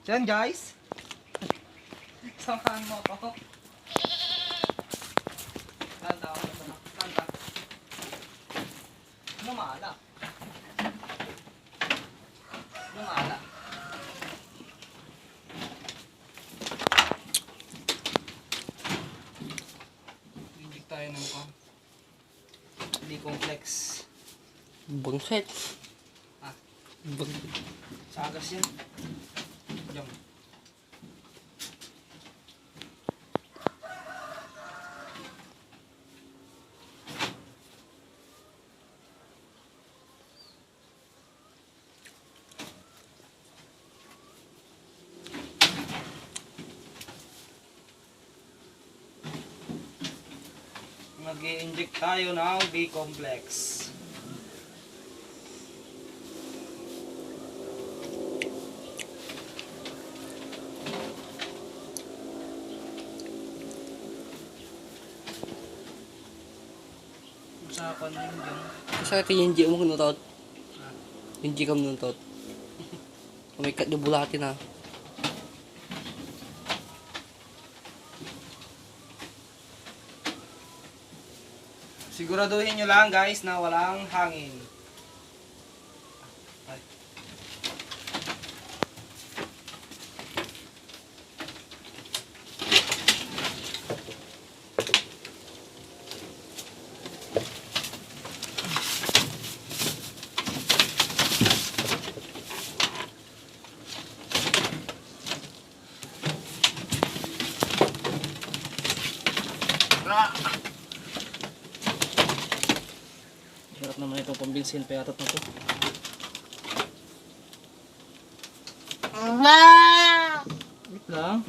Yan guys. Samahan mo ako. Tanda ako na. Tanda. Lumala. Lumala. Inject tayo ng D-complex. Bangset. Ah, Bang... sagas yan. Diyan. Mag-i-inject tayo ng B-complex. Usapan yun dyan. Sa atin yung G mo kunutot. Yung G ka kunutot. May kadubulati na. Siguraduhin nyo lang guys na walang hangin. Ay. Hirap naman itong pambilsin pa yatot na to. Wait lang.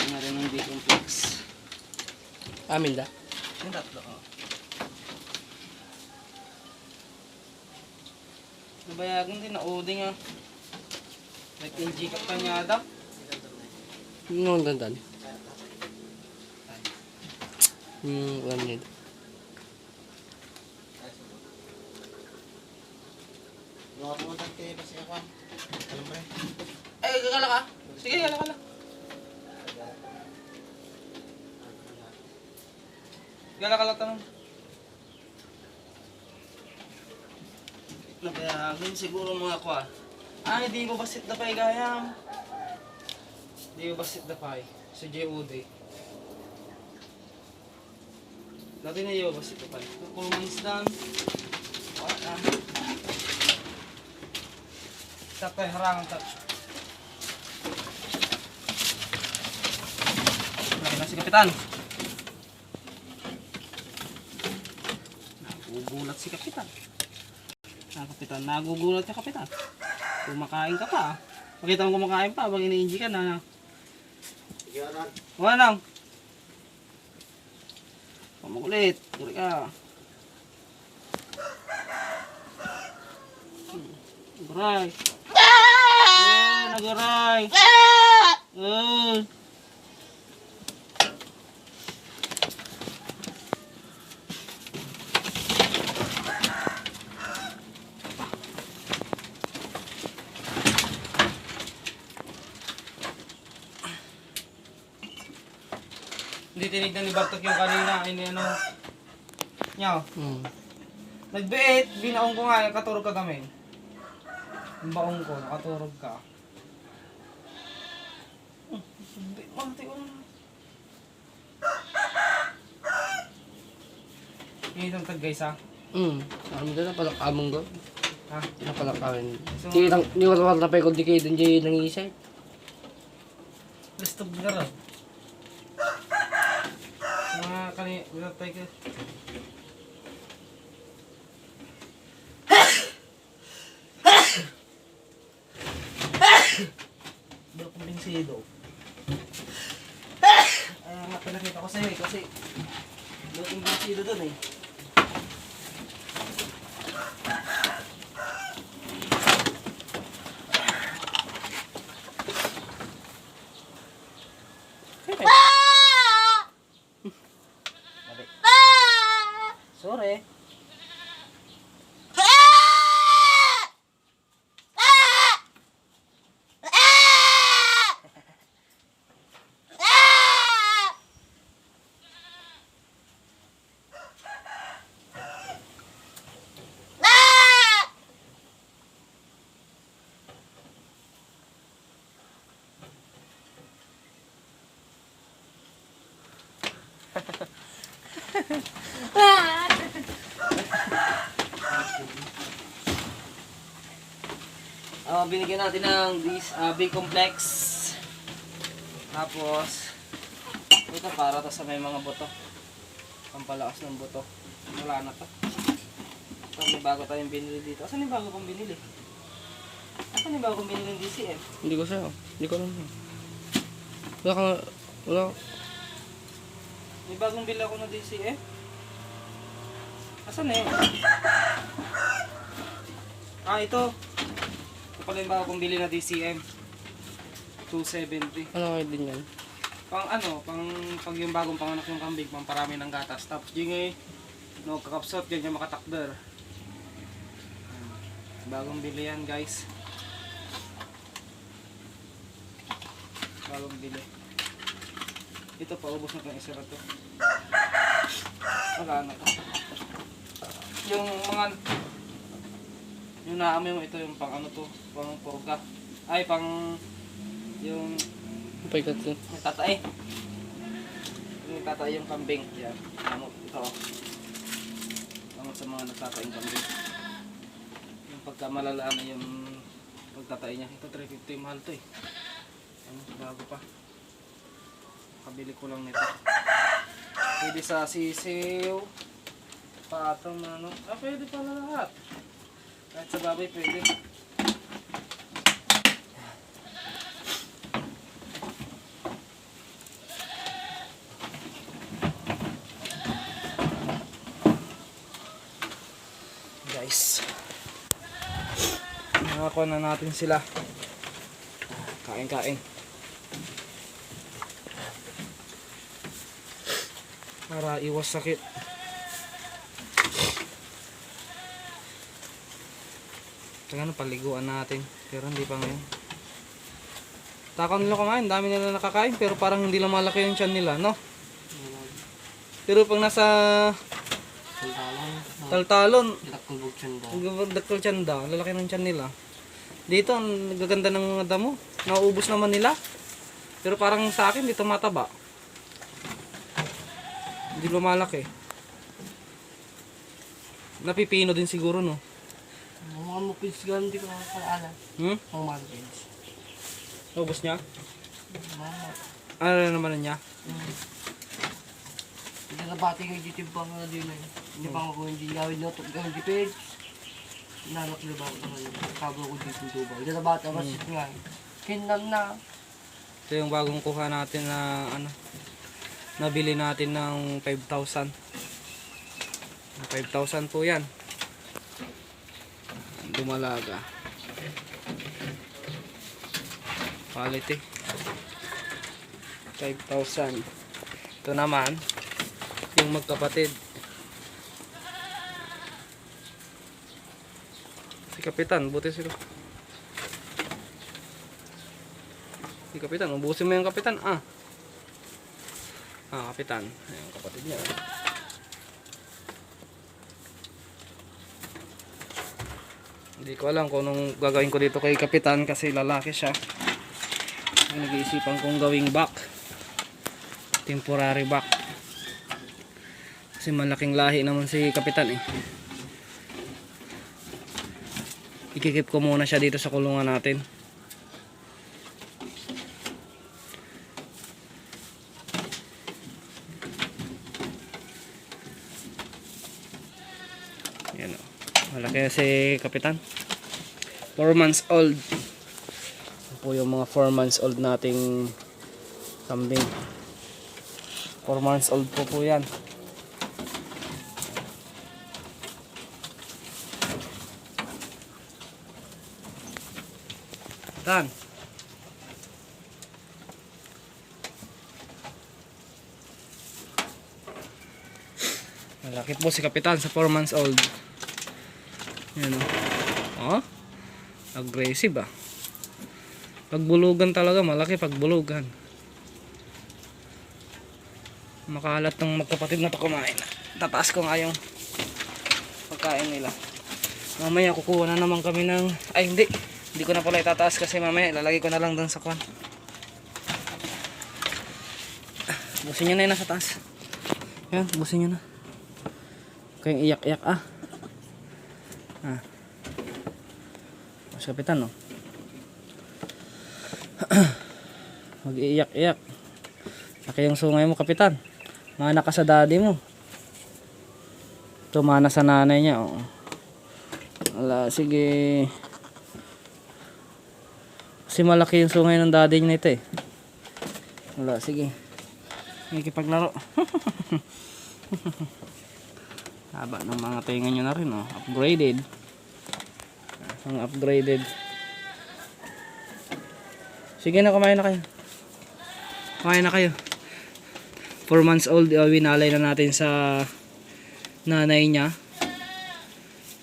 Nga rin ng B-complex. Amin da. Yung tatlo. Oh. Nabayagan din na uding ah. Nag-NG ka pa niya daw. Yung dandan. Alam niya. Mga pumunta kayo kasi ako. Alam ba rin? Ay, gagala ka. Sige, gagala ka lang. Gagala ka lang tanong. Nabayagan siguro mga kwa. Ay, di mo basit na pa'y gayam. Di mo basit na pa'y. Sa JOD. Dati na yung basit na pa'y. Kulmanis lang. Wala. Tapay harangan ta. Lagi na si Kapitan. Nagugulat si Kapitan. Kapitan, nagugulat ka Kapitan. Kumakain ka pa. Makita mo kumakain pa, pag ini-inji ka na. Yan. Wala nang. Pamakulit. Kulit ka. Aray. Nagaray. Hindi tinignan ni Bartok yung kanina. Ini ano. Nyaw. Nagbiit. Binaong ko nga. Katurog ka gamin. Yung baong ko. Nakaturog ka. Mati ko na. Yung itong tag guys ha. Alam mo na pala kamong go. Ha? Na pala kawin. So, Ni wala na pa ko di kayo dun dyan nangisay. listog na rin. Mga kanina. Wala tayo ka. Bro, kumbinsido. Ay, nga pinakita ko sa'yo eh, kasi bro, kumbinsido dun eh. Mali. Sorry. Binigyan natin ng this B-complex. Tapos ito para to sa may mga buto. Pampalakas ng buto. Wala na to. Ito, may bago tayong binili dito. Asan yung bago kong binili? Asan yung bago kong binili ng DCM? Hindi ko siya. Hindi ko alam. Wala ka. Wala. May bagong bili ako ng DCM? Asan eh? Ito. Ito pala yung bago kong bili na DCM. 270. Ano kayo din yan? Pang pag yung bagong panganak ng kambing, pang parami ng gatas. Tapos yung no, kakapsot, yan yung makatakder. Bagong bili yan guys. Bagong bili. Ito pa, ubos na itong isa na to. Wala na to. Yung mga yung naami mo ito yung pang ano to, pang purga. Ay, pang yung Pagkat yun. tatae. Yung tatae yung kambing. Yan. Gamot. Ito. Gamot sa mga nagtatae yung kambing. Yung pagka malalaan na yung pagtatae niya. Ito 350 mahal to eh. Ano, bago pa. Kabili ko lang nito. Pwede sa sisiw. Patong ano. Pwede pala lahat. Kahit sa baboy pwede. Guys, nakakuha na natin sila. Kain-kain para iwas sakit. Kaya paliguan natin, pero hindi pa ngayon. Takaw nila kumain, dami nila nakakain, pero parang hindi lang malaki yung tiyan nila, no? Pero pag nasa taltalon, dakol tiyanda, lalaki ng tiyan nila. Dito, ang nagaganda ng mga damo. Nauubos naman nila. Pero parang sa akin, dito mataba. Hindi lumalaki. Napipino din siguro, no? Mga mupins gano'n di ko nakakaalala. Ang mupins. Naubos niya? Mama. Ano naman niya? Hindi na bati kayo dito yung pang na din eh. Hindi pa ako hindi yawid na ito. Hindi page. Nanap na ba ako na rin. Kabo ko dito yung tuba. Hindi na bata kasi nga eh. Kinam na. Ito yung bagong kuha natin na ano. Nabili natin ng 5,000. 5,000 po yan. Dumalaga. Quality. 5,000. Ito naman yung magkapatid. Si Kapitan, buti sila. Si Kapitan, ubusin mo yung Kapitan. Kapitan. Ayan, kapatid niya. Hindi ko alam kung anong gagawin ko dito kay Kapitan kasi lalaki siya. Nag-iisipan kong gawing back. Temporary back. Kasi malaking lahi naman si Kapitan eh. Ikikip ko muna siya dito sa kulungan natin. Yan o. Malaki na si Kapitan. 4 months old. po yung mga 4 months old nating kambing. 4 months old po yan. Dan. Malaki po si Kapitan sa 4 months old. Yan o. Oh. Aggressive ah. Pagbulugan talaga, malaki pagbulugan. Makalat ng magkapatid na to kumain. Tataas ko nga yung pagkain nila. Mamaya kukuha na naman kami ng... Ay hindi. Hindi ko na pala itataas kasi mamaya ilalagay ko na lang doon sa kwan. Busin nyo na yun nasa taas. Yan, busin nyo na. Kayong iyak-iyak ah. Mas Kapitan no. Mag-iiyak-iyak. Laki yung sungay mo Kapitan. Mana ka sa daddy mo. Tumana sa nanay niya. Oo. Wala, sige. Kasi malaki yung sungay ng daddy niya nito eh. Wala, sige. Nakikipaglaro. Haba ng mga tenga nyo na rin oh. Upgraded. Ang upgraded. Sige na, kumain na kayo. Kumain na kayo. 4 months old, winalay na natin sa nanay niya.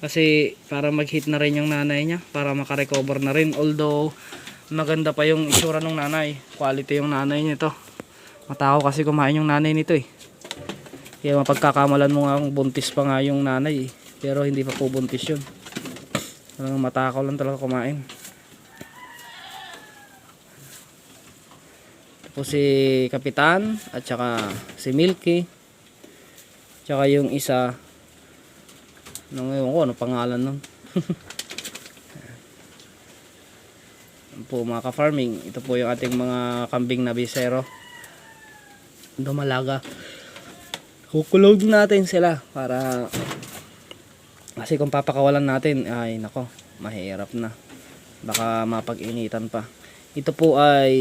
Kasi para mag-hit na rin yung nanay niya. Para makarecover na rin. Although, maganda pa yung itsura ng nanay. Quality yung nanay niya ito. Matakaw kasi kumain yung nanay nito eh. Kaya mapagkakamalan mo nga kung buntis pa nga yung nanay eh. Pero hindi pa po buntis yun. Talagang matakaw lang talaga kumain. Tapos si Kapitan at saka si Milky. Tsaka yung isa. Ngayon ko ano pangalan nun. Po mga ka-farming. Ito po yung ating mga kambing na bisero. Dumalaga. Kukulog natin sila para kasi kung papakawalan natin ay nako mahirap na, baka mapag-initan pa. Ito po ay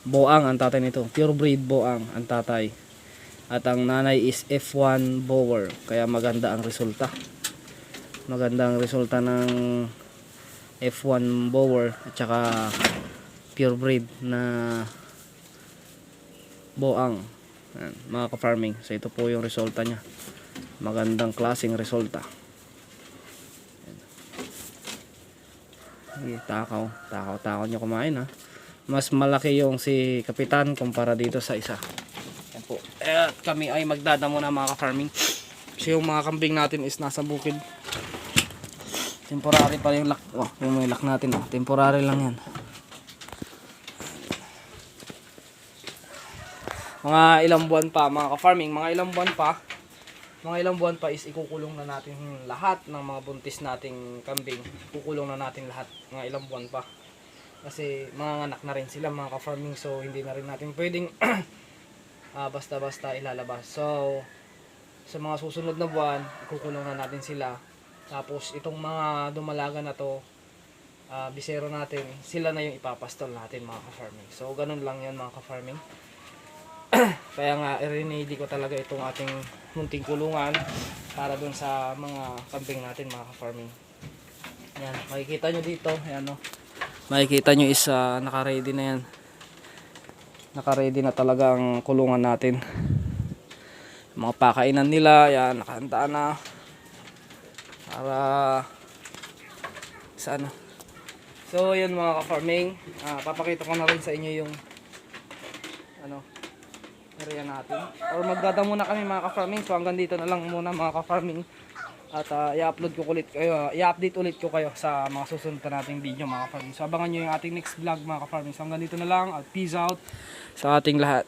boang ang tatay nito, pure breed boang ang tatay, at ang nanay is F1 Boer, kaya maganda ang resulta. Maganda ang resulta ng F1 Boer at saka pure breed na boang. Ayan, mga ka-farming. So ito po yung resulta nya. Magandang klaseng resulta. Ayan. Takaw nyo kumain ha. Mas malaki yung si Kapitan kumpara dito sa isa. Ayan po. At kami ay magdadamo na mga ka-farming. Kasi yung mga kambing natin is nasa bukid. Temporary pa yung lock. Oh, yung may lock natin. Oh. Temporary lang yan. Mga ilang buwan pa mga ka-farming, mga ilang buwan pa is ikukulong na natin lahat ng mga buntis nating kambing. Kukulong na natin lahat, mga ilang buwan pa. Kasi mga anak na rin sila mga ka-farming, so hindi na rin natin pwedeng basta-basta ilalabas. So sa mga susunod na buwan, ikukulong na natin sila. Tapos itong mga dumalaga na to, bisero natin, sila na yung ipapastol natin mga ka-farming. So ganun lang yan mga ka-farming. Kaya nga i-ready ko talaga itong ating munting kulungan para dun sa mga kambing natin mga ka-farming. Yan, makikita nyo dito, ayan o. Makikita nyo is naka-ready na yan. Naka-ready na talaga ang kulungan natin. Mga pakainan nila, yan, nakahanda na. Para sa ano. So yun mga ka-farming, papakita ko na rin sa inyo yung ano area natin, or magdadamo na kami mga ka-farming. So hanggang dito na lang muna mga ka-farming, at i-upload ko ulit kayo, i-update ulit ko kayo sa mga susunod na nating video mga ka-farming. So abangan nyo yung ating next vlog mga ka-farming. So hanggang dito na lang, at peace out sa ating lahat.